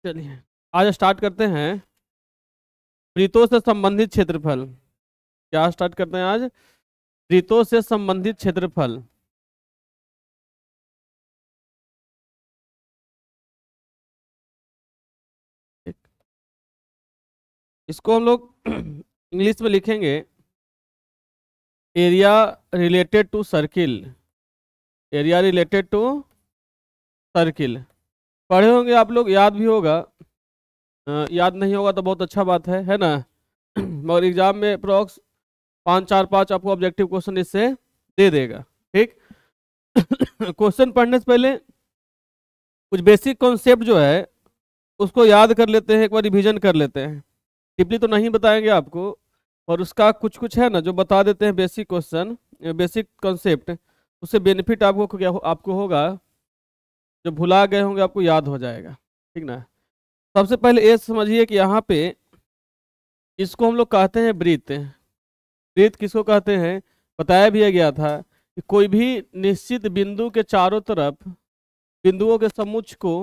चलिए आज स्टार्ट करते हैं वृत्तों से संबंधित क्षेत्रफल। क्या स्टार्ट करते हैं आज? वृत्तों से संबंधित क्षेत्रफल। इसको हम लोग इंग्लिश में लिखेंगे area related to circle. Area related to circle पढ़े होंगे आप लोग, याद भी होगा। याद नहीं होगा तो बहुत अच्छा बात है ना। मगर एग्जाम में अप्रॉक्स 5 आपको ऑब्जेक्टिव क्वेश्चन इससे दे देगा। ठीक। क्वेश्चन पढ़ने से पहले कुछ बेसिक कॉन्सेप्ट जो है उसको याद कर लेते हैं, एक बार रिवीजन कर लेते हैं। टिपली तो नहीं बताएंगे आपको, और उसका कुछ कुछ है ना जो बता देते हैं बेसिक क्वेश्चन, बेसिक कॉन्सेप्ट। उससे बेनिफिट आपको क्या आपको होगा, जो भुला गए होंगे आपको याद हो जाएगा। ठीक ना। सबसे पहले ये समझिए कि यहाँ पे इसको हम लोग कहते हैं वृत्त। वृत्त किसको कहते हैं बताया भी गया था कि कोई भी निश्चित बिंदु के चारों तरफ बिंदुओं के समुच्च को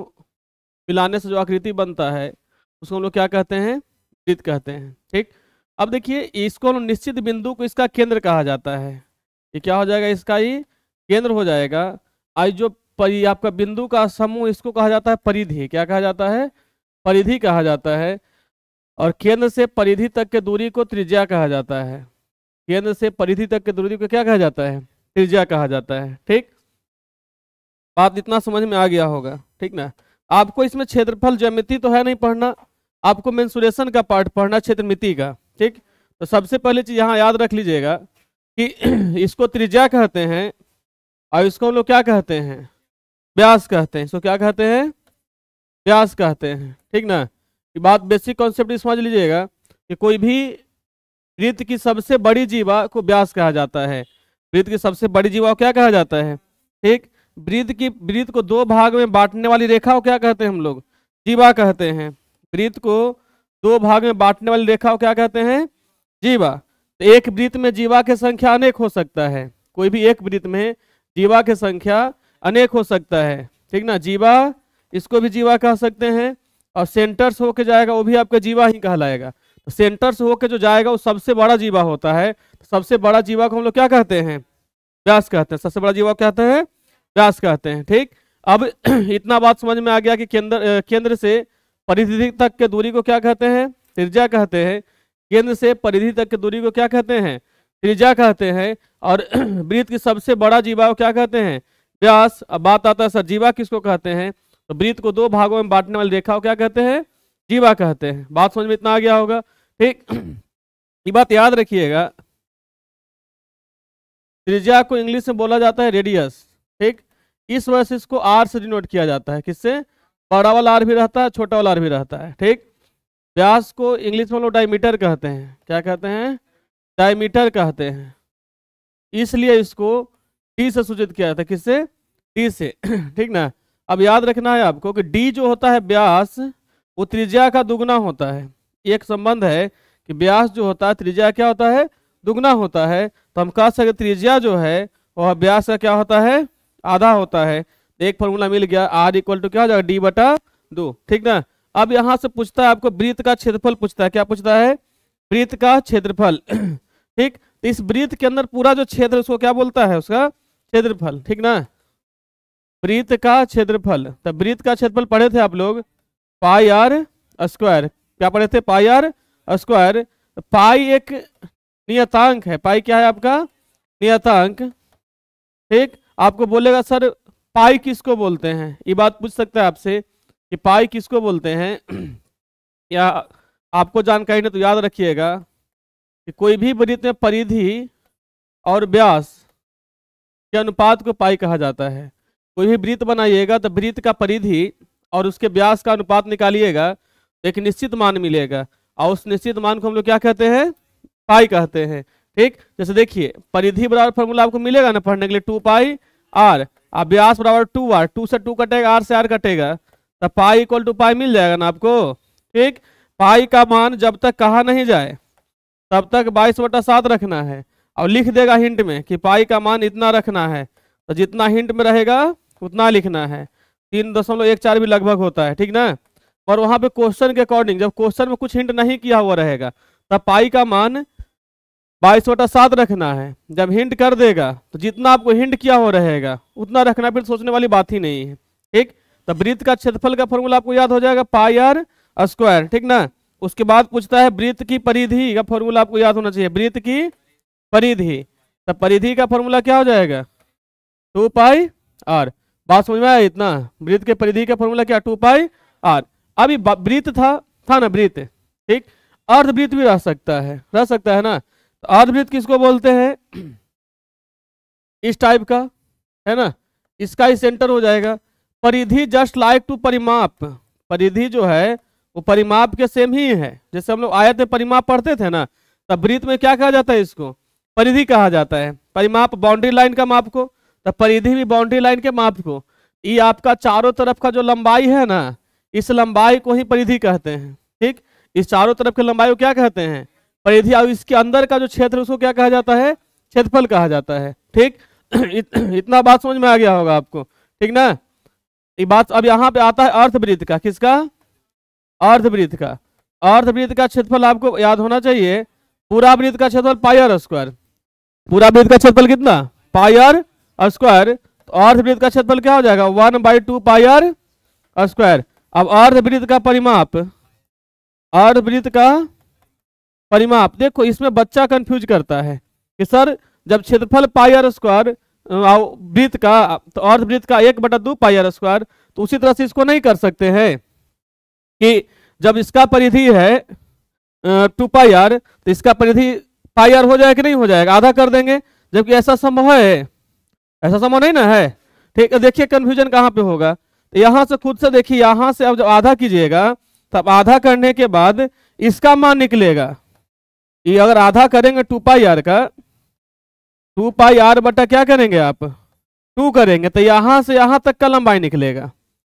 मिलाने से जो आकृति बनता है उसको हम लोग क्या कहते हैं? वृत्त कहते हैं। ठीक। अब देखिए इसको हम निश्चित बिंदु को इसका केंद्र कहा जाता है। ये क्या हो जाएगा? इसका ही केंद्र हो जाएगा। आज जो आपका बिंदु का समूह इसको कहा जाता है परिधि। क्या कहा जाता है? परिधि कहा जाता है। और केंद्र से परिधि तक के दूरी को त्रिज्या कहा जाता है। केंद्र से परिधि तक के दूरी को क्या कहा जाता है? त्रिज्या कहा जाता है। ठीक। बात इतना समझ में आ गया होगा। ठीक ना। आपको इसमें क्षेत्रफल ज्यामिति तो है नहीं पढ़ना, आपको मेंसुरेशन का पार्ट पढ़ना, क्षेत्रमिति का। ठीक। तो सबसे पहले चीज यहाँ याद रख लीजिएगा कि इसको त्रिज्या कहते हैं और इसको हम लोग क्या कहते हैं? व्यास कहते हैं। इसको क्या कहते हैं? व्यास कहते हैं। ठीक ना। ये बात बेसिक कॉन्सेप्ट समझ लीजिएगा कि कोई भी वृत्त की सबसे बड़ी जीवा को व्यास कहा जाता है। वृत्त की सबसे बड़ी जीवा को क्या कहा जाता है? ठीक। वृत्त को दो भाग में बांटने वाली रेखा को क्या कहते हैं हम लोग? जीवा कहते हैं। वृत्त को दो भाग में बांटने वाली रेखा को क्या कहते हैं? जीवा। तो एक वृत्त में जीवा की संख्या अनेक हो सकता है। कोई भी एक वृत्त में जीवा की संख्या अनेक हो सकता है। ठीक ना। जीवा, इसको भी जीवा कह सकते हैं। और सेंटर से होके जाएगा वो भी आपका जीवा ही कहलाएगा। तो सेंटर से होके जो जाएगा वो सबसे बड़ा जीवा होता है। तो सबसे बड़ा जीवा को हम लोग क्या कहते हैं? व्यास कहते हैं। सबसे बड़ा जीवा कहते हैं व्यास कहते हैं। ठीक। अब इतना बात समझ में आ गया कि केंद्र से परिधि तक के दूरी को क्या कहते हैं? त्रिज्या कहते हैं। केंद्र से परिधि तक की दूरी को क्या कहते हैं? त्रिज्या कहते हैं। और वृत्त की सबसे बड़ा जीवा को क्या कहते हैं? व्यास। अब बात आता है सर जीवा किसको कहते हैं? तो वृत्त को दो भागों में बांटने वाली रेखा को क्या कहते हैं? जीवा कहते हैं। बात समझ में इतना आ गया होगा। ठीक। ये बात याद रखिएगा, त्रिज्या को इंग्लिश में बोला जाता है रेडियस। ठीक। इस वजह से इसको आर से डिनोट किया जाता है। किससे? बड़ा वाला आर भी रहता है, छोटा वाला आर भी रहता है। ठीक। व्यास को इंग्लिश में लोग डायमीटर कहते हैं। क्या कहते हैं? डायमीटर कहते हैं। इसलिए इसको डी से सूचित किया जाता है। किससे? डी से। ठीक ना। अब याद रखना है आपको कि डी जो होता है व्यास वो त्रिज्या का दुगना होता है। एक संबंध है कि व्यास जो होता है त्रिज्या क्या होता है? दुगना होता है। तो हम कह सकते त्रिज्या जो है वह व्यास का क्या होता है? आधा होता है। एक फॉर्मूला मिल गया, आर इक्वल टू क्या हो जाएगा? डी बटा 2। ठीक ना। अब यहां से पूछता है आपको वृत्त का क्षेत्रफल पूछता है। क्या पूछता है? वृत्त का क्षेत्रफल। ठीक। तो इस वृत्त के अंदर पूरा जो क्षेत्र उसको क्या बोलता है? उसका क्षेत्रफल। ठीक ना। वृत्त का क्षेत्रफल। तब वृत्त का क्षेत्रफल पढ़े थे आप लोग पाई आर स्क्वायर। क्या पढ़े थे? पाई आर स्क्वायर। पाई एक नियतांक है। पाई क्या है आपका? नियतांक। ठीक। आपको बोलेगा सर पाई किसको बोलते हैं? ये बात पूछ सकता है आपसे कि पाई किसको बोलते हैं। या आपको जानकारी नहीं तो याद रखिएगा कि कोई भी वृत्त में परिधि और व्यास के अनुपात को पाई कहा जाता है। कोई भी वृत्त बनाइएगा तो वृत्त का परिधि और उसके व्यास का अनुपात निकालिएगा तो एक निश्चित मान मिलेगा, और उस निश्चित मान को हम लोग क्या कहते हैं? पाई कहते हैं। ठीक। जैसे देखिए परिधि बराबर फॉर्मूला आपको मिलेगा ना पढ़ने के लिए, 2 पाई आर। अब व्यास बराबर 2 आर, 2 से 2 कटेगा, आर से आर कटेगा, तो पाई इक्वल टू पाई मिल जाएगा ना आपको। ठीक। पाई का मान जब तक कहा नहीं जाए तब तक 22/7 रखना है, और लिख देगा हिंट में कि पाई का मान इतना रखना है। तो जितना हिंट में रहेगा उतना लिखना है। 3.14 भी लगभग होता है। ठीक ना। और वहां पे क्वेश्चन के अकॉर्डिंग, जब क्वेश्चन में कुछ हिंट नहीं किया हुआ रहेगा तब पाई का मान 22/7 रखना है। जब हिंट कर देगा तो जितना आपको हिंट किया हुआ रहेगा उतना रखना, फिर सोचने वाली बात ही नहीं है। ठीक, तो वृत्त का क्षेत्रफल का फॉर्मूला आपको याद हो जाएगा पाई आर स्क्वायर, ठीक ना। उसके बाद पूछता है वृत्त की परिधि का फॉर्मूला आपको याद होना चाहिए, वृत्त की परिधि। तो परिधि का फॉर्मूला क्या हो जाएगा 2 पाई आर। बात समझ में आया इतना? वृत्त के परिधि का फॉर्मूला क्या 2 पाई आर। अभी वृत्त था ना वृत्त, ठीक। अर्धवृत्त भी रह सकता है ना। तो अर्धवृत्त किसको बोलते हैं? इस टाइप का, है ना, इसका ही सेंटर हो जाएगा। परिधि जस्ट लाइक टू परिमाप, परिधि जो है वो परिमाप के सेम ही है। जैसे हम लोग आयत में परिमाप पढ़ते थे ना, तब वृत्त में क्या कहा जाता है? इसको परिधि कहा जाता है। परिमाप बाउंड्री लाइन का माप को, तब परिधि भी बाउंड्री लाइन के माप को। ये आपका चारों तरफ का जो लंबाई है ना, इस लंबाई को ही परिधि कहते हैं। ठीक, इस चारों तरफ की लंबाई को क्या कहते हैं? परिधि। और इसके अंदर का जो क्षेत्र उसको क्या कहा जाता है? क्षेत्रफल कहा जाता है। ठीक इतना बात समझ में आ गया होगा आपको, ठीक ना। ये बात अब यहाँ पे आता है अर्धवृत्त का। किसका? अर्धवृत्त का। अर्धवृत्त का क्षेत्रफल आपको याद होना चाहिए। पूरा वृत्त का क्षेत्रफल पाई आर स्क्वायर। पूरा वृत्त का क्षेत्रफल कितना? पाई आर स्क्वायर। तो अर्धवृत्त का क्षेत्रफल क्या हो जाएगा? 1/2 पाई आर स्क्वायर। अब अर्धवृत्त का परिमाप, अर्धवृत्त का परिमाप, देखो इसमें बच्चा कंफ्यूज करता है कि सर जब क्षेत्रफल पाई आर स्क्वायर वृत्त का, तो अर्धवृत्त का 1/2 पाई आर स्क्वायर। तो उसी तरह से इसको नहीं कर सकते हैं कि जब इसका परिधि है 2 पाई आर, तो इसका परिधि पाई आर हो जाएगा कि नहीं हो जाएगा? आधा कर देंगे, जबकि ऐसा संभव है? ऐसा संभव नहीं ना है। ठीक है, देखिए कंफ्यूजन कहाँ पे होगा। तो यहां से खुद से देखिए, यहां से अब जब आधा कीजिएगा तब आधा करने के बाद इसका मान निकलेगा। ये अगर आधा करेंगे 2 पाई आर का, 2 पाई आर बटा क्या करेंगे आप? 2 करेंगे, तो यहां से यहां तक का लंबाई निकलेगा।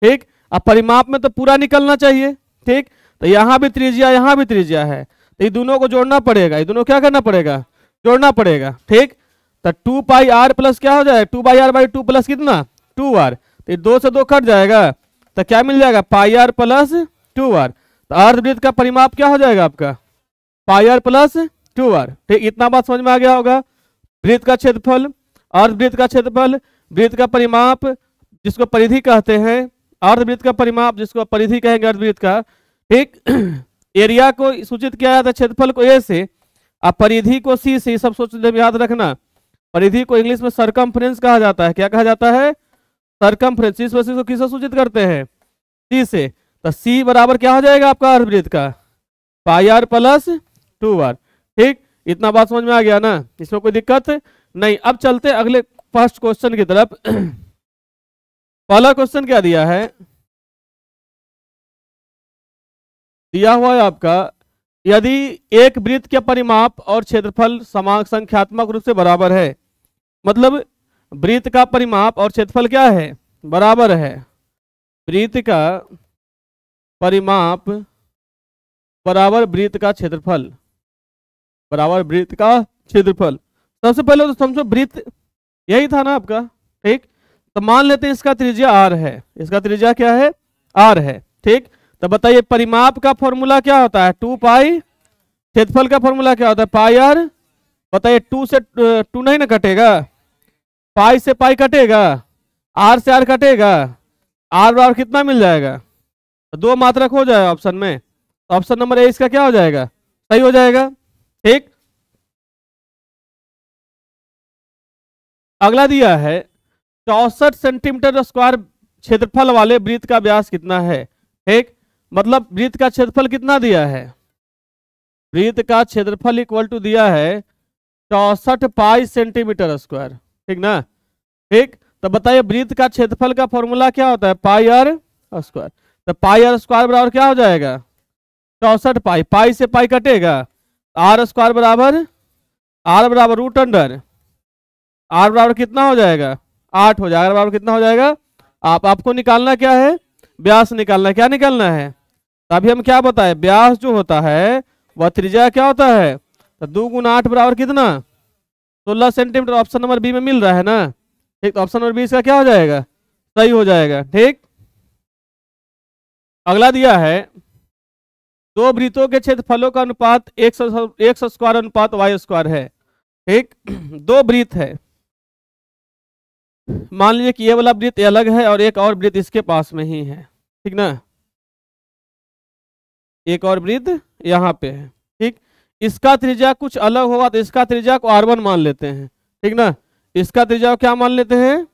ठीक, अब परिमाप में तो पूरा निकलना चाहिए। ठीक, तो यहाँ भी त्रिज्या, यहाँ भी त्रिज्या है, तो ये दोनों को जोड़ना पड़ेगा। ये दोनों क्या करना पड़ेगा? जोड़ना पड़ेगा। ठीक, तो 2 पाई आर प्लस क्या हो जाएगा? 2 पाई आर बाई 2 प्लस कितना? 2 आर। तो 2 से 2 कट जाएगा, तो क्या मिल जाएगा? पाई आर प्लस 2 आर। तो अर्धवृत्त का परिमाप क्या हो जाएगा आपका? पाई आर प्लस 2 आर। ठीक, इतना बात समझ में आ गया होगा। वृत्त का क्षेत्रफल, अर्धवृत्त का क्षेत्रफल, वृत्त का परिमाप जिसको परिधि कहते हैं, अर्धवृत्त का परिमाप जिसको परिधि कहेंगे अर्धवृत्त का। ठीक, एरिया को सूचित किया जाता है क्षेत्रफल को ए से, और परिधि को सी से। सब सोच याद रखना, परिधि को इंग्लिश में सरकमफ्रेंस कहा जाता है। क्या कहा जाता है? सरकमफ्रेंस। इस वजह से किससे सूचित करते हैं? सी से। तो सी बराबर क्या हो जाएगा आपका अर्धवृत्त का? पाई आर प्लस 2 आर। ठीक, इतना बात समझ में आ गया ना, इसमें कोई दिक्कत नहीं। अब चलते अगले फर्स्ट क्वेश्चन की तरफ। पहला क्वेश्चन क्या दिया है? दिया हुआ है आपका, यदि एक वृत्त के परिमाप और क्षेत्रफल समान संख्यात्मक रूप से बराबर है, मतलब वृत्त का परिमाप और क्षेत्रफल क्या है? बराबर है। वृत्त का परिमाप बराबर वृत्त का क्षेत्रफल, बराबर वृत्त का क्षेत्रफल। सबसे पहले तो समझो वृत्त यही था ना आपका। ठीक, तो मान लेते हैं इसका त्रिज्या आर है। इसका त्रिज्या क्या है? आर है। ठीक, तो बताइए परिमाप का फॉर्मूला क्या होता है? 2 पाई। क्षेत्रफल का फॉर्मूला क्या होता है? पाई आर। बताइए 2 से 2 नहीं ना कटेगा, पाई से पाई कटेगा, आर से आर कटेगा, आर बराबर कितना मिल जाएगा? 2 मात्रक हो जाएगा ऑप्शन में। तो ऑप्शन नंबर ए इसका क्या हो जाएगा? सही हो जाएगा। ठीक, अगला दिया है 64 सेंटीमीटर स्क्वायर क्षेत्रफल वाले वृत्त का व्यास कितना है? ठीक, मतलब वृत्त का क्षेत्रफल कितना दिया है? वृत्त का क्षेत्रफल इक्वल टू दिया है 64 पाई सेंटीमीटर स्क्वायर। ठीक ना। ठीक, तो बताइए वृत्त का क्षेत्रफल का फॉर्मूला क्या होता है? पाई आर स्क्वायर। तो पाई आर स्क्वायर बराबर क्या हो जाएगा? 64 पाई, पाई से पाई कटेगा, आर स्क्वायर बराबर, आर बराबर रूट अंडर, आर बराबर कितना हो जाएगा? 8 हो जाएगा। बराबर कितना हो जाएगा? आपको निकालना क्या है? व्यास निकालना है। क्या निकालना है? तभी हम क्या बताए, व्यास जो होता है वह त्रिज्या क्या होता है? तो 2 × 8 बराबर कितना? 16 सेंटीमीटर। ऑप्शन नंबर बी में मिल रहा है ना। ठीक, तो ऑप्शन नंबर बी इसका क्या हो जाएगा? सही हो जाएगा। ठीक, अगला दिया है दो वृत्तों के क्षेत्रफलों का अनुपात एक्स स्क्वायर अनुपात वाई स्क्वायर है। ठीक, दो वृत्त है, मान लीजिए कि ये वाला वृत्त अलग है और एक और वृत्त इसके पास में ही है। ठीक ना, एक और वृत्त यहाँ पे है। ठीक, इसका त्रिज्या कुछ अलग होगा तो इसका त्रिज्या को R1 मान लेते हैं। ठीक ना, इसका त्रिज्या को क्या मान लेते हैं,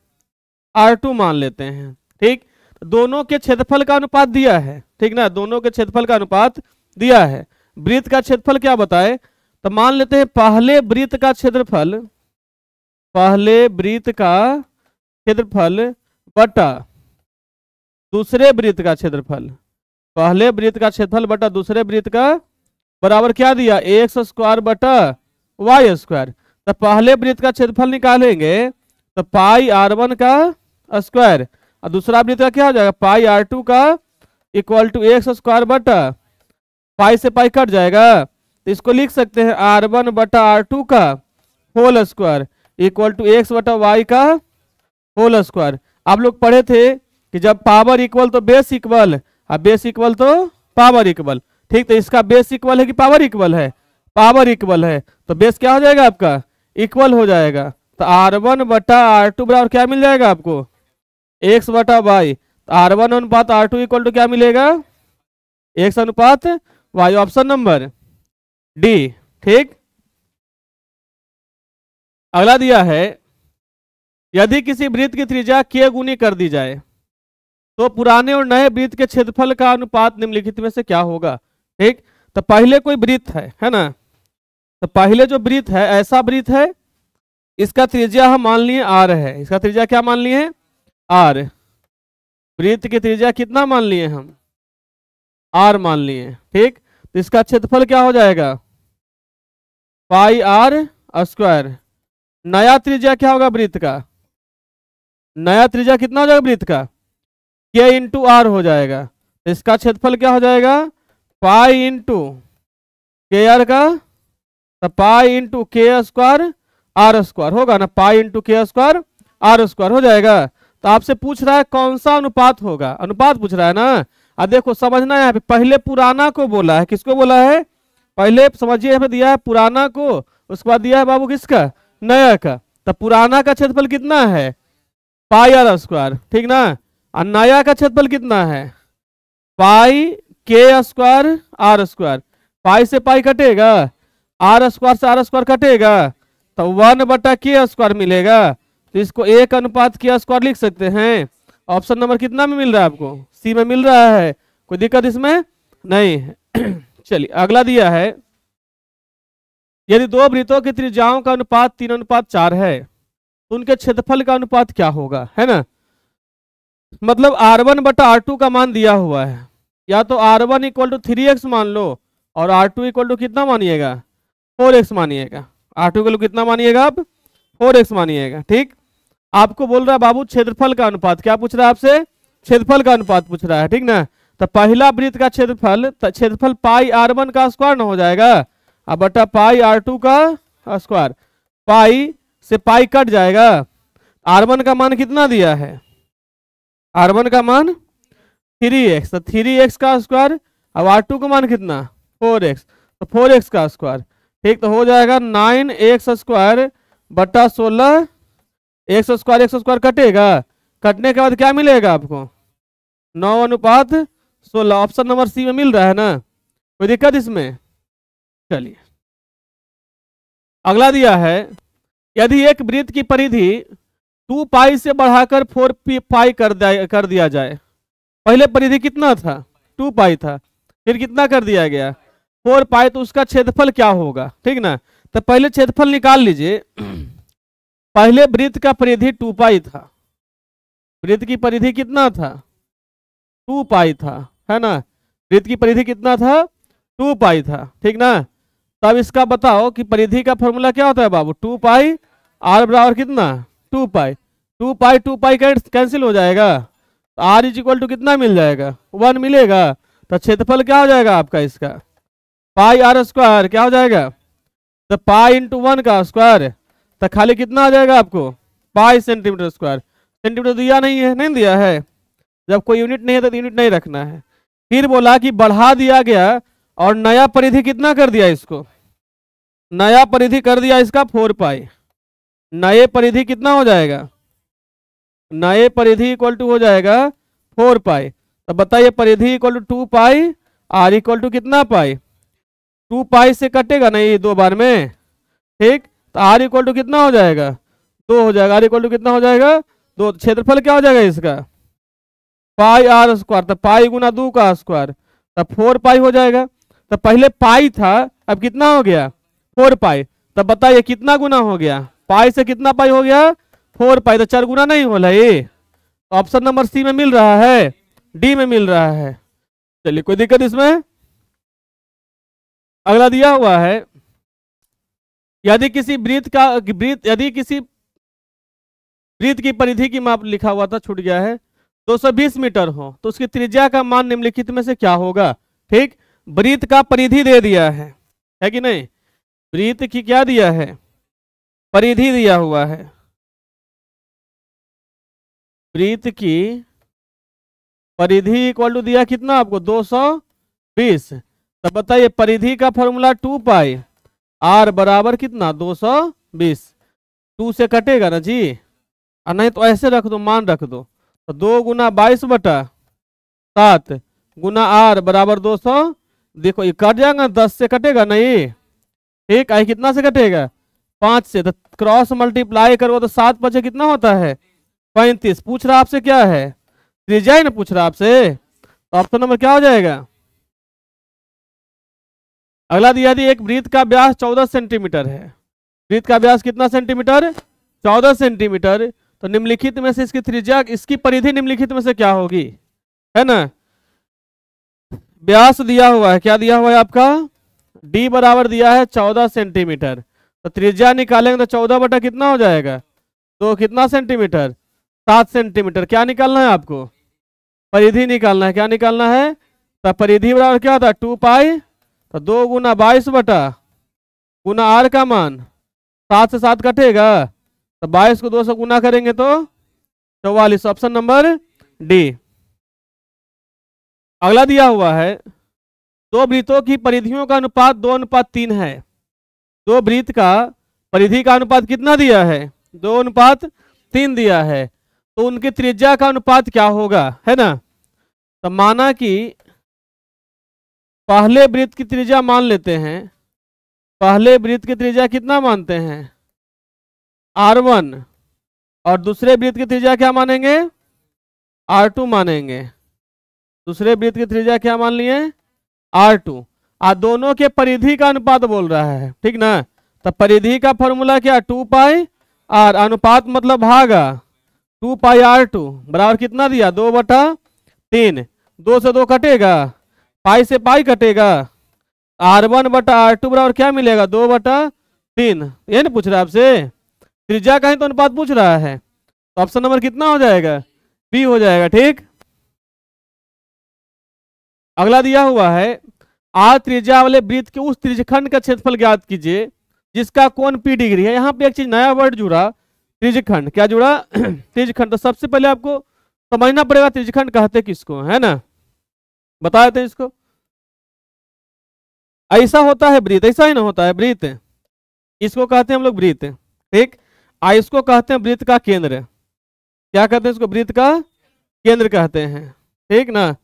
R2 मान लेते हैं। ठीक, दोनों के क्षेत्रफल का अनुपात दिया है। ठीक ना, दोनों के क्षेत्रफल का अनुपात दिया है। वृत्त का क्षेत्रफल क्या बताए, तो मान लेते हैं पहले वृत्त का क्षेत्रफल, पहले वृत्त का क्षेत्रफल बटा दूसरे वृत्त का क्षेत्रफल, पहले वृत्त का क्षेत्रफल बटा दूसरे वृत्त का बराबर क्या दिया, एक्स स्क्वायर बटा वाई स्क्वायर। तो पहले वृत्त का क्षेत्रफल निकालेंगे तो पाई R1 का स्क्वायर और दूसरा वृत्त का क्या हो जाएगा, पाई R2 का इक्वल टू एक्स स्क्वायर बटा पाई से पाई कट जाएगा तो इसको लिख सकते हैं R1 बटा R2 का whole square equal to x बटा वाई का होल स्क्वायर। आप लोग पढ़े थे कि जब पावर इक्वल तो बेस इक्वल और बेस इक्वल तो पावर इक्वल। ठीक, तो इसका बेस इक्वल है कि पावर इक्वल है, पावर इक्वल है तो बेस क्या हो जाएगा आपका, इक्वल हो जाएगा। तो R1 बटा R2 बराबर क्या मिल जाएगा आपको, एक्स बटा वाई। तो R1 अनुपात R2 इक्वल टू क्या मिलेगा, एक्स अनुपात वाई, ऑप्शन नंबर डी। ठीक, अगला दिया है यदि किसी वृत्त की त्रिज्या k गुनी कर दी जाए तो पुराने और नए वृत्त के क्षेत्रफल का अनुपात निम्नलिखित में से क्या होगा। ठीक, तो पहले कोई वृत्त है ना, तो पहले जो वृत्त है ऐसा वृत्त है, इसका त्रिज्या हम मान लिए r है, इसका त्रिज्या क्या मान लिए r, वृत्त की त्रिज्या कितना मान लिए हम, r मान लिए। ठीक, तो इसका क्षेत्रफल क्या हो जाएगा, पाई R स्क्वायर। नया त्रिज्या क्या होगा वृत्त का, नया त्रिज्या कितना हो जाएगा वृत्त का, k इंटू आर हो जाएगा। तो इसका क्षेत्रफल क्या हो जाएगा, पाई इंटू के आर का, तो पाई इंटू के स्क्वायर आर स्क्वायर होगा ना, पाई इंटू के स्क्वायर आर स्क्वायर हो जाएगा। तो आपसे पूछ रहा है कौन सा अनुपात होगा, अनुपात पूछ रहा है ना। अब देखो समझना है, यहाँ पे पहले पुराना को बोला है, किसको बोला है, पहले समझिए यहाँ पे दिया है पुराना को, उसके बाद दिया है बाबू किसका, नया का। तो पुराना का क्षेत्रफल कितना है, पाई आर स्क्वायर। ठीक ना, और नया का क्षेत्रफल कितना है, पाई के स्क्वायर आर स्क्वायर। पाई से पाई कटेगा, आर स्क्वायर से आर स्क्वायर कटेगा तो 1 बटा के स्क्वायर मिलेगा। तो इसको एक अनुपात के स्क्वायर लिख सकते हैं। ऑप्शन नंबर कितना में मिल रहा है आपको, सी में मिल रहा है, कोई दिक्कत इसमें नहीं है। चलिए अगला दिया है यदि दो वृत्तों की त्रिज्याओं का अनुपात 3:4 है तो उनके क्षेत्रफल का अनुपात क्या होगा, है ना। मतलब R1 बटा R2 का मान दिया हुआ है, या तो R1 इक्वल टू 3x मान लो और R2 इक्वल टू कितना मानिएगा, 4x मानिएगा। R2 इक्वल टू कितना मानिएगा आप, 4x मानिएगा। ठीक, आपको बोल रहा है बाबू क्षेत्रफल का अनुपात, क्या पूछ रहा है आपसे, क्षेत्रफल का अनुपात पूछ रहा है। ठीक ना, तो पहला वृत्त का क्षेत्रफल पाई R1 का स्क्वायर ना हो जाएगा अब बटा पाई R2 का स्क्वायर, पाई से पाई कट जाएगा। R1 का मान कितना दिया है, R1 का मान 3x, तो 3x का स्क्वायर, अब R2 का मान कितना 4x, तो 4x का स्क्वायर। ठीक, तो हो जाएगा 9x स्क्वायर बटा 16, एक्स स्क्वायर कटेगा, कटने के बाद क्या मिलेगा आपको 9:16। ऑप्शन नंबर सी में मिल रहा है ना, कोई दिक्कत इसमें। चलिए अगला दिया है यदि एक वृत्त की परिधि 2 पाई से बढ़ाकर 4 पाई कर दिया जाए। पहले परिधि कितना था, 2 पाई था, फिर कितना कर दिया गया 4 पाई, तो उसका क्षेत्रफल क्या होगा। ठीक ना, तो पहले क्षेत्रफल निकाल लीजिए। पहले वृत्त का परिधि 2 पाई था, वृत्त की परिधि कितना था 2 पाई था, है ना, वृत्त की परिधि कितना था 2 पाई था। ठीक ना, तब इसका बताओ कि परिधि का फॉर्मूला क्या होता है बाबू, 2 पाई आर बराबर कितना 2 पाई, 2 पाई कैंसिल हो जाएगा, तो आर इज इक्वल टू कितना मिल जाएगा 1 मिलेगा। तो क्षेत्रफल क्या हो जाएगा आपका इसका, पाई आर स्क्वायर क्या हो जाएगा, तो पाई इंटू 1 का स्क्वायर, तो खाली कितना आ जाएगा आपको पाई सेंटीमीटर स्क्वायर। सेंटीमीटर दिया नहीं है, नहीं दिया है, जब कोई यूनिट नहीं है तो यूनिट नहीं रखना है। फिर बोला कि बढ़ा दिया गया और नया परिधि कितना कर दिया इसको, नया परिधि कर दिया इसका 4 पाई। नए परिधि कितना हो जाएगा, नए परिधि इक्वल टू हो जाएगा 4 पाई। तो बताइए परिधि equal to 2 pi, r equal to कितना पाई, 2 पाई से कटेगा ना ये 2 बार में, ठीक। तो आर इक्वल टू कितना हो जाएगा, 2 हो जाएगा। आर इक्वल टू कितना हो जाएगा 2। क्षेत्रफल क्या हो जाएगा इसका, पाई आर स्क्वायर। तो पाई गुना 2 का स्क्वायर, तब 4 पाई हो जाएगा। तो पहले पाई था, अब कितना हो गया 4 पाई। तब बताइए कितना गुना हो गया, पाई से कितना पाई हो गया 4 पाई। तो 4 गुना नहीं हो रहा ये, ऑप्शन नंबर सी में मिल रहा है, डी में मिल रहा है। चलिए कोई दिक्कत इसमें। अगला दिया हुआ है, यदि किसी वृत्त की परिधि की माप लिखा हुआ था, छूट गया है, 220 मीटर हो तो उसकी त्रिज्या का मान निम्नलिखित में से क्या होगा। ठीक, वृत्त का परिधि दे दिया है कि नहीं, वृत्त की क्या दिया है, परिधि दिया हुआ है। वृत्त की परिधि इक्वल टू दिया कितना आपको 220। तो बताइए परिधि का फॉर्मूला 2 पाई, आर बराबर कितना 220। 2 से कटेगा ना जी, और नहीं तो ऐसे रख दो, मान रख दो। तो 2 गुना 22/7 गुना आर बराबर 200। देखो ये कट जाएगा, 10 से कटेगा नहीं, ठीक। आई कितना से कटेगा 5 से, तो क्रॉस मल्टीप्लाई करो तो 7 बचे कितना होता है 35। पूछ रहा आपसे क्या है, त्रिज्या ही ना पूछ रहा आपसे, तो ऑप्शन नंबर क्या हो जाएगा। अगला दिया दी, एक वृत्त का व्यास 14 सेंटीमीटर है। वृत्त का व्यास कितना सेंटीमीटर, 14 सेंटीमीटर। तो निम्नलिखित में से इसकी त्रिज्या, इसकी परिधि निम्नलिखित में से क्या होगी, है ना। व्यास दिया हुआ है, क्या दिया हुआ है आपका, डी बराबर दिया है 14 सेंटीमीटर। तो त्रिज्या निकालेंगे तो 14 बटा कितना हो जाएगा, तो कितना सेंटीमीटर 7 सेंटीमीटर। क्या निकालना है आपको, परिधि निकालना है। क्या निकालना है, तो परिधि बराबर क्या होता है 2 पाई। तो 2 गुना 22 बटा गुना आर का मान, 7 से 7 कटेगा, तो 22 को 2 से गुना करेंगे तो 44। Option number D. अगला दिया हुआ है, दो वृत्तों की परिधियों का अनुपात 2:3 है। दो वृत्त का परिधि का अनुपात कितना दिया है 2:3 दिया है, तो उनकी त्रिज्या का अनुपात क्या होगा, है ना। तो माना कि पहले वृत्त की त्रिज्या मान लेते हैं, पहले वृत्त की त्रिज्या कितना मानते हैं r1, और दूसरे वृत्त की त्रिज्या क्या मानेंगे r2 मानेंगे। दूसरे वृत्त की त्रिज्या क्या मान लिए r2, दोनों के परिधि का अनुपात बोल रहा है, ठीक ना। तो परिधि का फॉर्मूला क्या 2 पाई आर, अनुपात मतलब भागा 2 पाई r2 बराबर कितना दिया 2/3। 2 से 2 कटेगा, पाई से पाई कटेगा, r1 बटा r2 बराबर क्या मिलेगा 2/3। ये नहीं पूछ रहा आपसे, त्रिज्या का ही तो अनुपात पूछ रहा है। तो ऑप्शन नंबर कितना हो जाएगा, बी हो जाएगा, ठीक। अगला दिया हुआ है, आर त्रिज्या वाले वृत्त के उस त्रिज्यखंड का क्षेत्रफल ज्ञात कीजिए जिसका कोण p डिग्री है। यहाँ पे एक चीज नया वर्ड जुड़ा, त्रिज्यखंड। क्या जुड़ा त्रिज्यखंड। तो सबसे पहले आपको समझना पड़ेगा त्रिज्यखंड कहते किसको, है ना, बता देते इसको। ऐसा होता है वृत्त, ऐसा ही ना होता है वृत्त, इसको कहते हैं हम लोग वृत्त, ठीक। इसको कहते हैं वृत्त का केंद्र। क्या कहते हैं इसको, वृत्त का केंद्र कहते हैं, ठीक ना।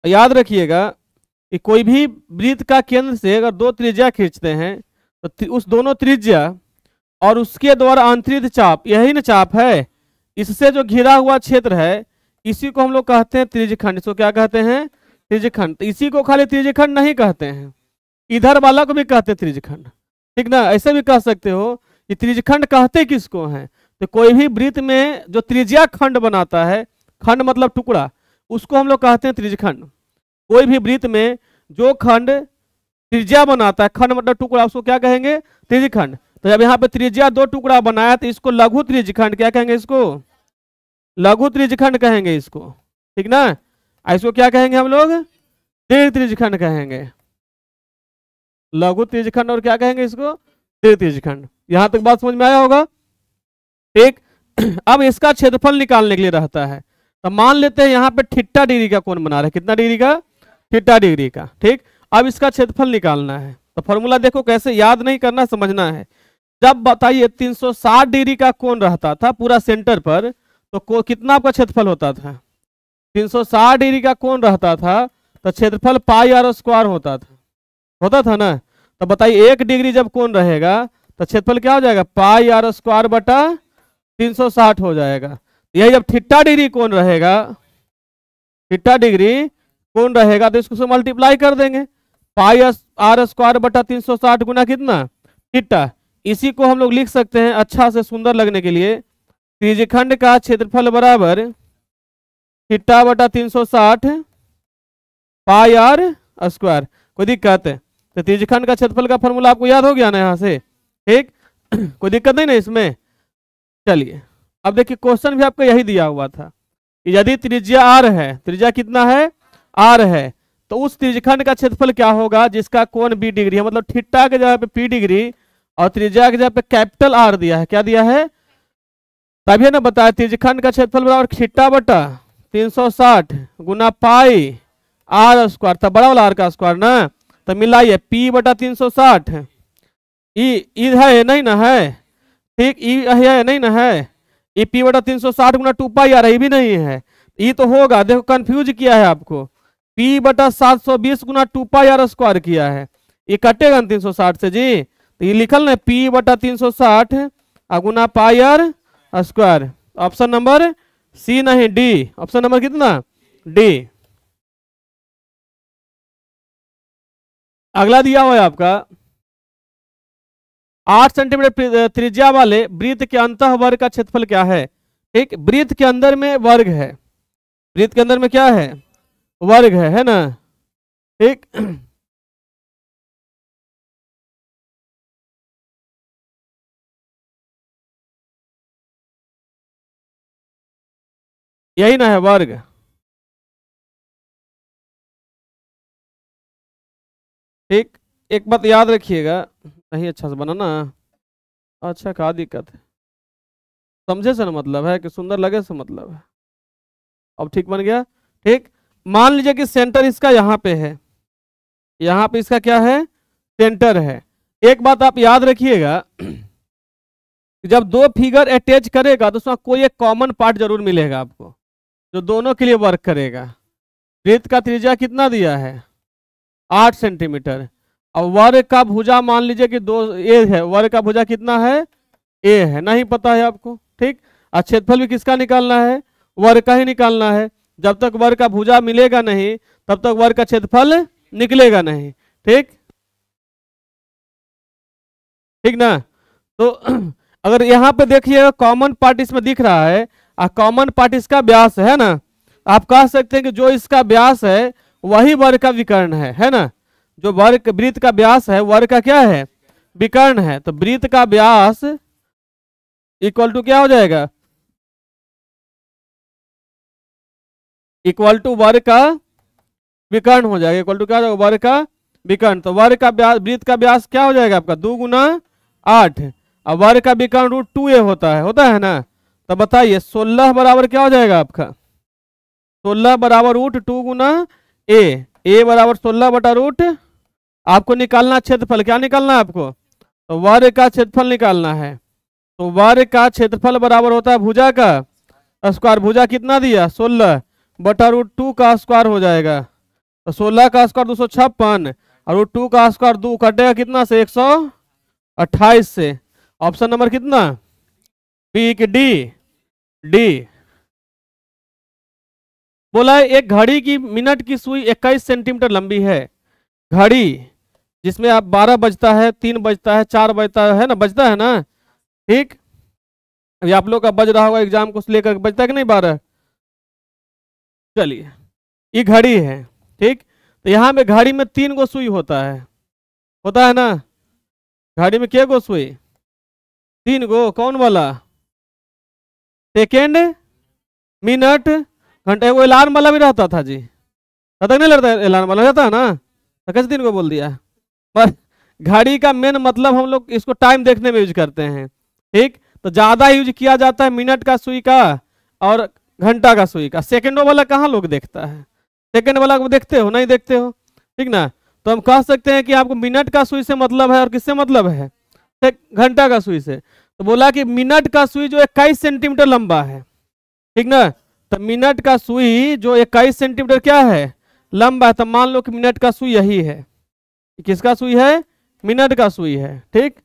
याद रखिएगा कि कोई भी वृत्त का केंद्र से अगर दो त्रिज्या खींचते हैं तो उस दोनों त्रिज्या और उसके द्वारा अंतरित चाप, यही ना चाप है, इससे जो घिरा हुआ क्षेत्र है इसी को हम लोग कहते हैं त्रिज्यखंड। इसको क्या कहते हैं त्रिज्यखंड। तो इसी को खाली त्रिज्यखंड नहीं कहते हैं, इधर वाला को भी कहते हैं त्रिज्यखंड, ठीक ना। ऐसे भी कह सकते हो कि त्रिज्यखंड कहते किसको हैं, तो कोई भी वृत्त में जो त्रिज्या खंड बनाता है, खंड मतलब टुकड़ा, उसको हम लोग कहते हैं त्रिज्यखंड। कोई भी वृत्त में जो खंड त्रिज्या बनाता है, खंड मतलब टुकड़ा, उसको क्या कहेंगे त्रिज्यखंड। तो जब यहाँ पे त्रिज्या 2 टुकड़ा बनाया तो इसको लघु त्रिज्यखंड क्या कहेंगे, इसको लघु त्रिज्यखंड कहेंगे इसको, ठीक ना। इसको क्या कहेंगे हम लोग दीर्घ त्रिज्यखंड कहेंगे, लघु त्रिज्यखंड और क्या कहेंगे इसको दीर्घ त्रिज्यखंड। यहां तक बात समझ में आया होगा, ठीक। अब इसका क्षेत्रफल निकालने के लिए रहता है, तो मान लेते हैं यहाँ पे थीटा डिग्री का कोण बना रहे हैं, कितना डिग्री का, थीटा डिग्री का। ठीक, अब इसका क्षेत्रफल निकालना है, तो फॉर्मूला देखो कैसे, याद नहीं करना, समझना है। जब बताइए 360 डिग्री का कोण रहता था पूरा सेंटर पर, तो कितना आपका क्षेत्रफल होता था, 360 डिग्री का कोण रहता था तो क्षेत्रफल पाई आर स्क्वायर होता था ना। तो बताइए 1 डिग्री जब कोण रहेगा तो क्षेत्रफल क्या हो जाएगा, पाई आर स्क्वायर बटा 360 हो जाएगा। यही जब थीटा डिग्री कोण रहेगा, थीटा डिग्री कोण रहेगा तो इसको मल्टीप्लाई कर देंगे, पाई आर स्क्वायर बटा 360 गुना कितना, थीटा। इसी को हम लोग लिख सकते हैं अच्छा से सुंदर लगने के लिए, त्रिज्यखंड का क्षेत्रफल बराबर थीटा बटा 360 पाई आर स्क्वायर। कोई दिक्कत है? तो त्रिज्यखंड का क्षेत्रफल का फॉर्मूला आपको याद हो गया ना यहाँ से, ठीक। कोई दिक्कत नहीं ना इसमें। चलिए अब देखिए क्वेश्चन भी आपको यही दिया हुआ था कि यदि त्रिज्या आर है, त्रिज्या कितना है, आर है, तो उस त्रिज्यखंड का क्षेत्रफल क्या होगा जिसका कोण बी डिग्री है, मतलब थीटा के जगह पे पी डिग्री और त्रिज्या की जगह पे कैपिटल आर दिया है, क्या दिया है, तभी ना बताया त्रिज्यखंड का क्षेत्रफल बराबर थीटा बटा 360 गुना पाई आर स्क्वायर, तब बड़ा वाला आर का स्क्वायर ना, तो मिलाइए पी बटा 360, ई है नहीं ना है, ठीक, ई है नहीं ना है, ई पी बटा 360 गुना 2 पाई आर, ये भी नहीं है, ई तो होगा, देखो कंफ्यूज किया है आपको, पी बटा 720 गुना 2 पाई आर स्क्वायर किया है, ये कटेगा ना 360 से जी, तो ये लिखल ना पी बटा 360 गुना pi r square. Option number C नहीं डी, ऑप्शन नंबर कितना, डी। अगला दिया हुआ है आपका 8 सेंटीमीटर त्रिज्या वाले वृत्त के अंतः वर्ग का क्षेत्रफल क्या है। ठीक, वृत्त के अंदर में वर्ग है, वृत्त के अंदर में क्या है, वर्ग है ना, ठीक। यही ना है वर्ग, ठीक। एक बात याद रखिएगा, नहीं अच्छा से बनाना, अच्छा क्या दिक्कत है, समझे से ना मतलब है कि सुंदर लगे से मतलब है। अब ठीक बन गया, ठीक। मान लीजिए कि सेंटर इसका यहाँ पे है, यहाँ पे इसका क्या है, सेंटर है। एक बात आप याद रखिएगा, जब दो फिगर अटैच करेगा तो उसमें कोई एक कॉमन पार्ट जरूर मिलेगा आपको जो दोनों के लिए वर्क करेगा। वृत्त का त्रिज्या कितना दिया है, 8 सेंटीमीटर, और वर्ग का भुजा मान लीजिए कि 2 ए है, वर्ग का भुजा कितना है, ए है, नहीं पता है आपको, ठीक। और क्षेत्रफल भी किसका निकालना है, वर्ग का ही निकालना है। जब तक वर्ग का भुजा मिलेगा नहीं तब तक वर्ग का क्षेत्रफल निकलेगा नहीं, ठीक, ठीक ना। तो अगर यहाँ पे देखिए कॉमन पार्ट इसमें दिख रहा है, और कॉमन पार्ट इसका व्यास है ना, आप कह सकते हैं कि जो इसका व्यास है वही वर्ग का विकर्ण है ना, जो वर्ग वृत्त का व्यास है वर्ग का क्या है, विकर्ण है। तो वृत्त का व्यास इक्वल टू क्या हो जाएगा, इक्वल टू वर्ग का विकर्ण हो जाएगा, इक्वल टू क्या हो जाएगा, वर्ग का विकर्ण। तो वर्ग का व्यास, वृत्त का व्यास क्या हो जाएगा आपका 2 गुना 8, और वर्ग का विकर्ण √2a होता है ना। तो बताइए 16 बराबर क्या हो जाएगा आपका, 16 बराबर √2 गुना ए बराबर 16 बटा रूट, आपको निकालना क्षेत्रफल, क्या निकालना है आपको, तो वर्ग का क्षेत्रफल निकालना है। तो वर्ग का क्षेत्रफल बराबर होता है भुजा का स्क्वायर, भुजा कितना दिया 16 बटा √2 का स्क्वायर हो जाएगा, तो 16 का स्क्वायर 256 और √2 का स्क्वायर 2 कटेगा कितना से 128 से। ऑप्शन नंबर कितना, बी की डी। बोला है एक घड़ी की मिनट की सुई 21 सेंटीमीटर लंबी है, घड़ी जिसमें आप 12 बजता है, 3 बजता है, 4 बजता है ना, बजता है ना, ठीक। अभी आप लोग का बज रहा होगा एग्जाम को लेकर, बजता है कि नहीं 12। चलिए ये घड़ी है, ठीक। तो यहाँ पे घड़ी में 3 गो सुई होता है ना, घड़ी में क्या गो सुई, 3 गो, कौन वाला, सेकेंड, मिनट, घंटे। वो अलार्म वाला भी रहता था जी, तब तक नहीं लड़ता, अलार्म वाला रहता है ना, तो कैसे 3 को बोल दिया। पर घड़ी का मेन मतलब हम लोग इसको टाइम देखने में यूज करते हैं, ठीक। तो ज्यादा यूज किया जाता है मिनट का सुई का और घंटा का सुई का। सेकंडों वाला कहाँ लोग देखता है? सेकंड वाला को देखते हो? नहीं देखते हो, ठीक ना। तो हम कह सकते हैं कि आपको मिनट का सुई से मतलब है और किससे मतलब है? घंटा का सुई से। तो बोला कि मिनट का सुई जो 21 सेंटीमीटर लंबा है, ठीक ना। तो मिनट का सुई जो 21 सेंटीमीटर क्या है? लंबा है। तो मान लो कि मिनट का सुई यही है। किसका सुई है? मिनट का सुई है, ठीक।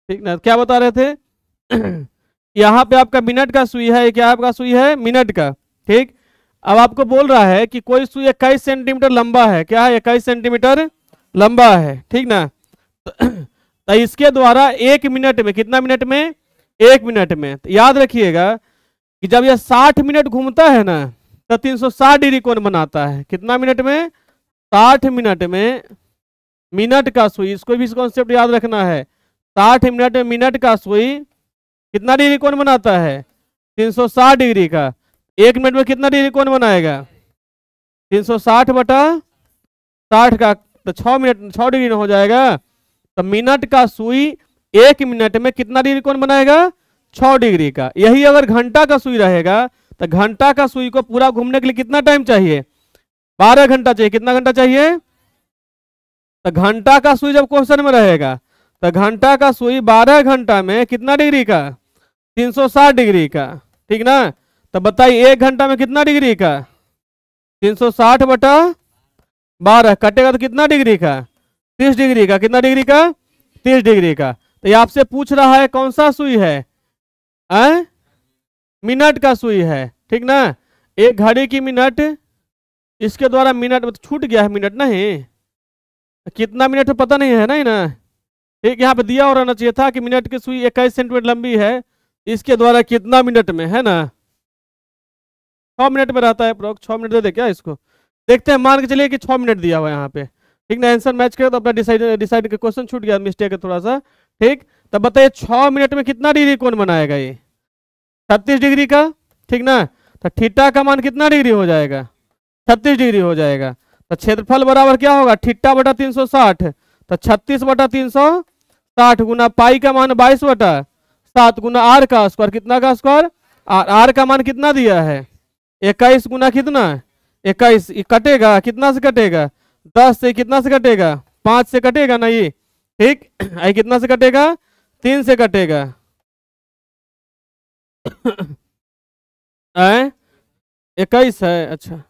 ठीक ना, क्या बता रहे थे? यहाँ पे आपका मिनट का सुई है, क्या आपका सुई है? मिनट का, ठीक। अब आपको बोल रहा है कि कोई सुई 21 सेंटीमीटर लंबा है, क्या है? 21 सेंटीमीटर लंबा है, ठीक ना। तो इसके द्वारा 1 मिनट में, कितना मिनट में? 1 मिनट में। तो याद रखिएगा कि जब यह 60 मिनट घूमता है ना तो 360 डिग्री कोण बनाता है। कितना मिनट में? 60 मिनट में मिनट का सुई, इसको भी इस कॉन्सेप्ट याद रखना है। 60 मिनट में मिनट का सुई कितना डिग्री कोण बनाता है? 360 डिग्री का। 1 मिनट में कितना डिग्री कोण बनाएगा? 360 बटा 60 का, तो 6 मिनट 6 डिग्री हो जाएगा। तो मिनट का सुई 1 मिनट में कितना डिग्री कोण बनाएगा? 6 डिग्री का। यही अगर घंटा का सुई रहेगा तो घंटा का सुई को पूरा घूमने के लिए कितना टाइम चाहिए? 12 घंटा चाहिए। कितना घंटा चाहिए? तो घंटा का सुई जब क्वेश्चन में रहेगा तो घंटा का सुई 12 घंटा में कितना डिग्री का? 360 डिग्री का, ठीक ना। तो बताइए 1 घंटा में कितना डिग्री का? 360 बटा 12 कटेगा तो कितना डिग्री का? 30 डिग्री का। कितना डिग्री का? 30 डिग्री का। तो ये आपसे पूछ रहा है कौन सा सुई है? मिनट का सुई है, ठीक ना। एक घड़ी की मिनट, इसके द्वारा मिनट छूट गया है मिनट, नहीं कितना मिनट पता नहीं है, नहीं ना। एक यहाँ पे दिया और रहना चाहिए था कि मिनट की सुई 21 सेंटीमीटर लंबी है, इसके द्वारा कितना मिनट में, है ना। 6 मिनट में रहता है अप्रोक्स। 6 मिनट दे दे क्या इसको? देखते हैं, मान के चलिए कि 6 मिनट दिया हुआ है यहाँ पे, ठीक ना। आंसर मैच करें तो अपना डिसाइड का क्वेश्चन छूट गया, मिस्टेक है थोड़ा सा, ठीक। तब बताइए 6 मिनट में कितना डिग्री कोण बनाएगा ये? 36 डिग्री का, ठीक ना। तो थीटा का मान कितना डिग्री हो जाएगा? 36 डिग्री हो जाएगा। तो क्षेत्रफल बराबर क्या होगा? थीटा बटा 360। तो 36 बटा 360 गुना पाई का मान 22 बटा 7 गुना आर का स्क्वायर। कितना का स्क्वायर? आर का मान कितना दिया है? 21 गुना कितना? 21। कटेगा कितना से कटेगा? 10 से। कितना से कटेगा? 5 से कटेगा ना ये, ठीक। आई कितना से कटेगा? 3 से कटेगा। 21 है, अच्छा।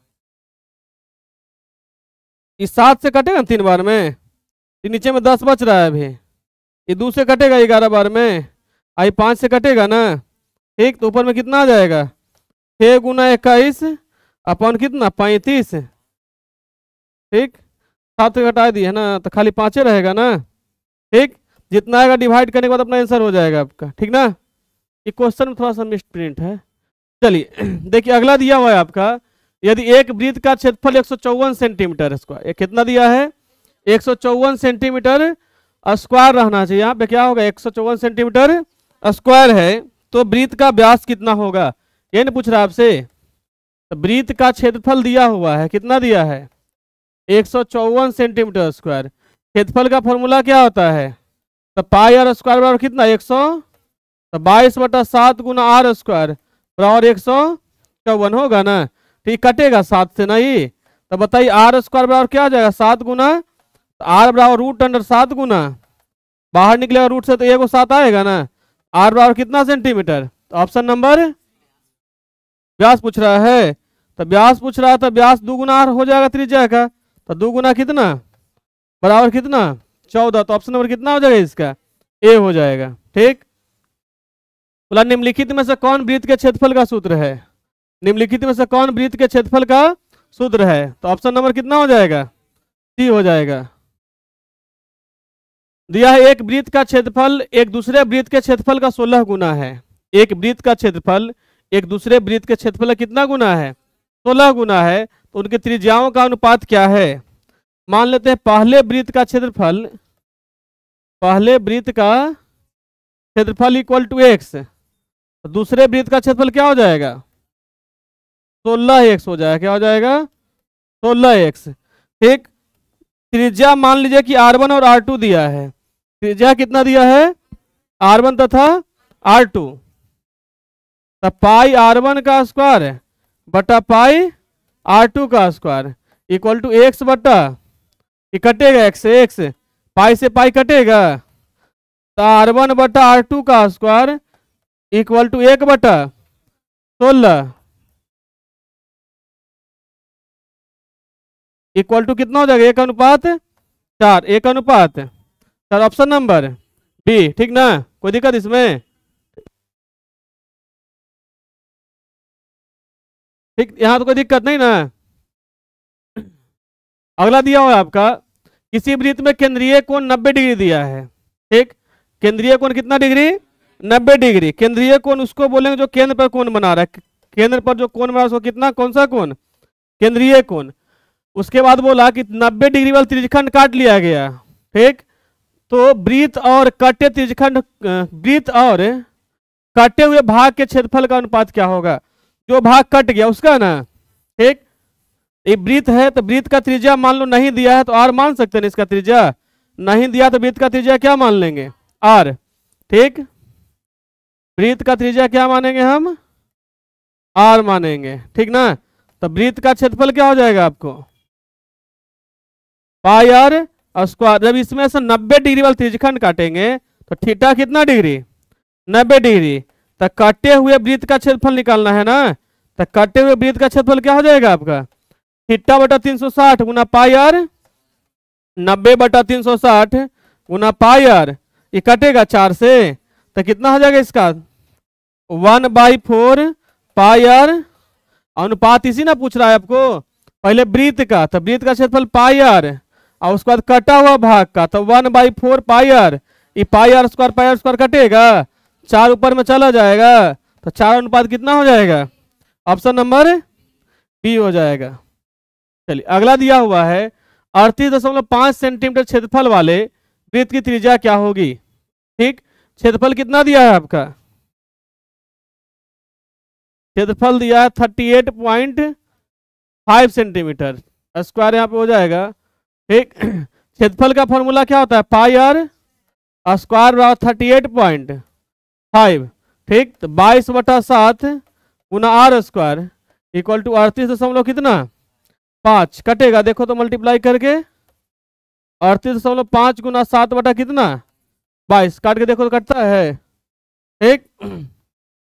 इस 7 से कटेगा 3 बार में, ये नीचे में 10 बच रहा है अभी। ये 2 से कटेगा 11 बार में, आई 5 से कटेगा ना, ठीक। तो ऊपर में कितना आ जाएगा? 6 गुना 21 अपन कितना? 35, ठीक। 7 से घटा दिए ना तो खाली 5 रहेगा ना, ठीक। जितना आएगा डिवाइड करने के बाद अपना आंसर हो जाएगा आपका, ठीक ना। ये क्वेश्चन में थोड़ा सा मिस प्रिंट है। चलिए देखिए अगला दिया हुआ है आपका, यदि एक वृत्त का क्षेत्रफल 154 सेंटीमीटर स्क्वायर, ये कितना दिया है? 154 सेंटीमीटर स्क्वायर रहना चाहिए। यहाँ पे क्या होगा? 154 सेंटीमीटर स्क्वायर है, तो वृत्त का व्यास कितना होगा? ये नहीं पूछ रहा आपसे। तो वृत्त का क्षेत्रफल दिया हुआ है, कितना दिया है? 154 सेंटीमीटर स्क्वायर। क्षेत्रफल का फॉर्मूला क्या होता है? तो पाई आर स्क्वायर बराबर कितना? 100। तो 22 बटा 7 गुना आर स्क्वायर बराबर 154 होगा ना, ठीक। कटेगा 7 से नहीं, तो बताइए आर स्क्वायर बराबर क्या हो जाएगा? 7 गुना, तो आर बराबर रूट अंडर 7 गुना, बाहर निकलेगा रूट से तो एगो 7 आएगा ना। आर बराबर कितना सेंटीमीटर? तो ऑप्शन नंबर, व्यास पूछ रहा है तो व्यास पूछ रहा है, तो व्यास 2 गुना आर हो जाएगा त्रिज्या का। तो 2 गुना कितना बराबर कितना? 14। तो ऑप्शन नंबर कितना हो जाएगा इसका? ए हो जाएगा, ठीक। बोला निम्नलिखित में से कौन वृत्त के क्षेत्रफल का सूत्र है? निम्नलिखित में से कौन वृत्त के क्षेत्रफल का सूत्र है? तो ऑप्शन नंबर कितना हो जाएगा? सी हो जाएगा। दिया है एक वृत्त का क्षेत्रफल एक दूसरे वृत्त के क्षेत्रफल का 16 गुना है, एक वृत्त का क्षेत्रफल एक दूसरे वृत्त के क्षेत्रफल का कितना गुना है? 16 गुना है। तो उनके त्रिज्याओं का अनुपात क्या है? मान लेते हैं पहले वृत्त का क्षेत्रफल, पहले वृत्त का क्षेत्रफल इक्वल टू एक्स, दूसरे वृत्त का क्षेत्रफल क्या हो जाएगा? 16x हो जाएगा। क्या हो जाएगा? 16x। ठीक, त्रिज्या मान लीजिए कि R1 और R2 दिया है। त्रिज्या कितना दिया है? R1 तथा R2। तब पाई R1 का स्क्वायर बटा पाई R2 का स्क्वायर इक्वल टू एक्स बटा, ये कटेगा एक्स से एक्स, पाई से पाई कटेगा, तो R1 बटा R2 का स्क्वायर इक्वल टू 1 बटा 16 इक्वल टू कितना हो जाएगा? 1 अनुपात 4। 1 अनुपात 4, ऑप्शन नंबर बी। ठीक ना, कोई दिक्कत इसमें? ठीक, यहाँ तो कोई दिक्कत नहीं ना। अगला दिया हुआ है आपका, किसी वृत्त में केंद्रीय कोण 90 डिग्री दिया है। ठीक, केंद्रीय कोण कितना डिग्री? 90 डिग्री। केंद्रीय कोण उसको बोलेंगे जो केंद्र पर कोण बना रहा है। केंद्र पर जो कोण बना रहा है उसको कितना, कौन सा कोण? केंद्रीय कोण। उसके बाद बोला कि 90 डिग्री वाला त्रिज्यखंड काट लिया गया। ठीक, तो वृत्त और कटे त्रिज्यखंड, वृत्त और कटे हुए भाग के क्षेत्रफल का अनुपात क्या होगा? जो भाग कट गया उसका ना। ठीक, ये वृत्त है तो वृत्त का त्रिज्या मान लो नहीं दिया है तो आर मान सकते हैं इसका त्रिज्या। नहीं दिया तो वृत्त का त्रिज्या क्या मान लेंगे? आर। ठीक, वृत्त का त्रिज्या क्या मानेंगे हम? आर मानेंगे। ठीक ना, तो वृत्त का क्षेत्रफल क्या हो जाएगा आपको? पाई आर स्क्वायर। जब इसमें से 90 डिग्री वाला त्रिज्यखंड काटेंगे तो थीटा कितना डिग्री? 90 डिग्री। तो कटे हुए वृत्त का क्षेत्रफल निकालना है ना, तो कटे हुए वृत्त का क्षेत्रफल क्या हो जाएगा आपका? थीटा बटा 360 गुना पाई आर, 90 बटा 360 गुना पाई आर, ये कटेगा 4 से, तो कितना हो जाएगा इसका? 1/4 पाई आर। अनुपात इसी ना पूछ रहा है आपको, पहले वृत्त का, तो वृत्त का क्षेत्रफल पाई आर और उसके बाद कटा हुआ भाग का, तो 1/4 पाई आर। ये पाई आर स्क्वायर कटेगा, 4 ऊपर में चला जाएगा, तो 4 अनुपात कितना हो जाएगा? ऑप्शन नंबर बी हो जाएगा। चलिए अगला दिया हुआ है, 38.5 सेंटीमीटर क्षेत्रफल वाले वृत्त की त्रिज्या क्या होगी? ठीक, क्षेत्रफल कितना दिया है आपका? क्षेत्रफल दिया है 38.5 सेंटीमीटर स्क्वायर, यहाँ पे हो जाएगा। ठीक, क्षेत्रफल का फॉर्मूला क्या होता है? पाई आर स्क्वायर बराबर 38.5। ठीक, तो 22 बटा 7 गुना आर स्क्वायर इक्वल टू 38 कितना 5 कटेगा, देखो तो मल्टीप्लाई करके 38.5 गुना 7 बटा कितना 22, काट के देखो तो कटता है। ठीक,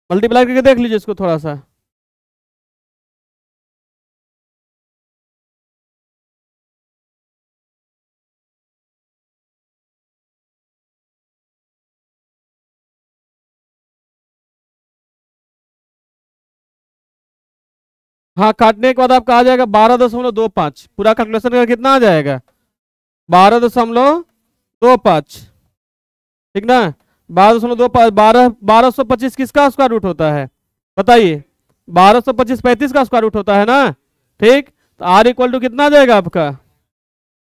मल्टीप्लाई करके देख लीजिए इसको थोड़ा सा। हाँ, काटने के बाद आपका आ जाएगा 12.25। पूरा कैलकुलेशन का कितना आ जाएगा? 12.25। ठीक ना, 12.25 1225 किसका स्क्वायर रूट होता है बताइए? 1225 35 का स्क्वायर रूट होता है ना। ठीक, तो आर इक्वल टू कितना आ जाएगा आपका?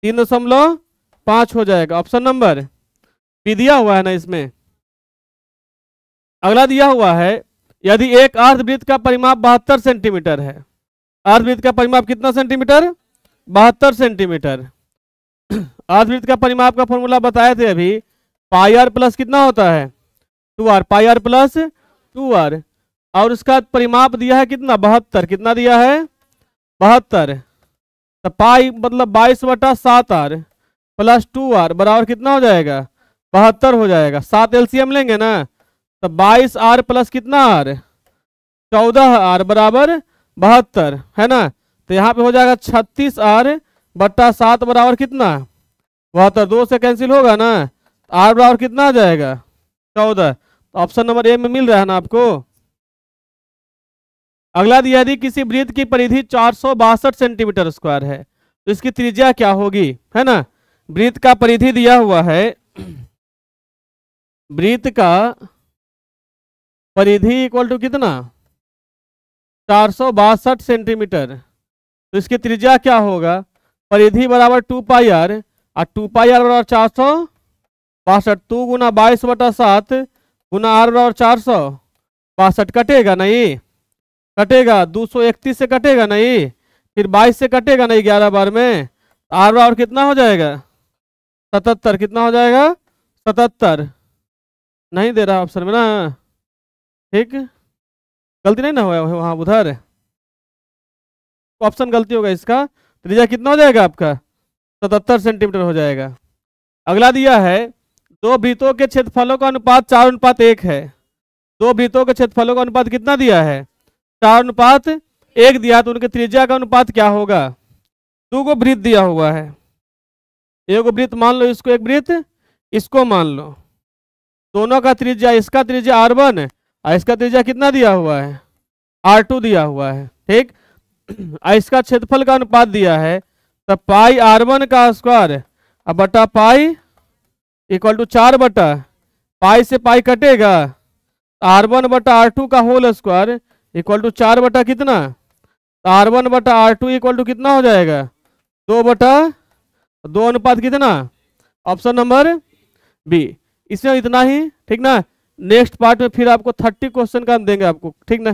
3.5 हो जाएगा। ऑप्शन नंबर बी दिया हुआ है ना इसमें। अगला दिया हुआ है, यदि एक अर्धवृत्त का परिमाप 72 सेंटीमीटर है। अर्धवृत्त का परिमाप कितना सेंटीमीटर? 72 सेंटीमीटर। अर्धवृत्त का परिमाप का फॉर्मूला बताए थे अभी, पाई आर प्लस कितना होता है? 2r, pi are plus 2r। और उसका परिमाप दिया है कितना? 72। कितना दिया है? 72। तो पाई मतलब 22 बटा 7r प्लस 2r बराबर कितना हो जाएगा? 72 हो जाएगा। 7 एलसीएम लेंगे ना, तो 22r प्लस कितना r 14r बराबर 72 है ना। तो यहाँ पे हो जाएगा 36r बट्टा 7 बराबर कितना 72। 2 से कैंसिल होगा ना, आर बराबर कितना आ जाएगा? 14। तो ऑप्शन नंबर ए में मिल रहा है ना आपको। अगला दिया, यदि किसी वृत्त की परिधि 462 सेंटीमीटर स्क्वायर है तो इसकी त्रिज्या क्या होगी? है ना, वृत्त का परिधि दिया हुआ है, वृत्त का परिधि इक्वल टू कितना 462 सेंटीमीटर। तो इसकी त्रिज्या क्या होगा, परिधि बराबर 2πr और 2πr बराबर 462, 2 गुना 22/7 गुना r बराबर 462, कटेगा नहीं, कटेगा 231 से कटेगा नहीं, फिर 22 से कटेगा नहीं 11 बार में, r बराबर कितना हो जाएगा 77, कितना हो जाएगा 77, नहीं दे रहा ऑप्शन में ना, ठीक, गलती नहीं ना हुआ वहाँ उधर, ऑप्शन गलती होगा इसका, त्रिज्या कितना हो जाएगा आपका 77 सेंटीमीटर हो जाएगा। अगला दिया है दो वृत्तों के क्षेत्रफलों का अनुपात 4:1 है। दो वृत्तों के क्षेत्रफलों का अनुपात कितना दिया है 4:1 दिया, तो उनके त्रिज्या का अनुपात क्या होगा, 2 को वृत्त दिया हुआ है, एक वृत्त मान लो, इसको एक वृत्त, इसको मान लो, दोनों का त्रिज्या, इसका त्रिज्या r1 और इसका त्रिज्या कितना दिया हुआ है r2 दिया हुआ है, ठीक। इसका क्षेत्रफल का अनुपात दिया है, तो पाई r1 का स्क्वायर अब बटा पाई इक्वल टू 4 बटा पाई से पाई कटेगा, r1 बटा r2 का होल स्क्वायर इक्वल टू 4 बटा कितना, r1 बटा r2 इक्वल टू कितना हो जाएगा 2/2 अनुपात कितना, ऑप्शन नंबर बी। इसमें इतना ही, ठीक ना। नेक्स्ट पार्ट में फिर आपको 30 क्वेश्चन का हम देंगे आपको, ठीक ना।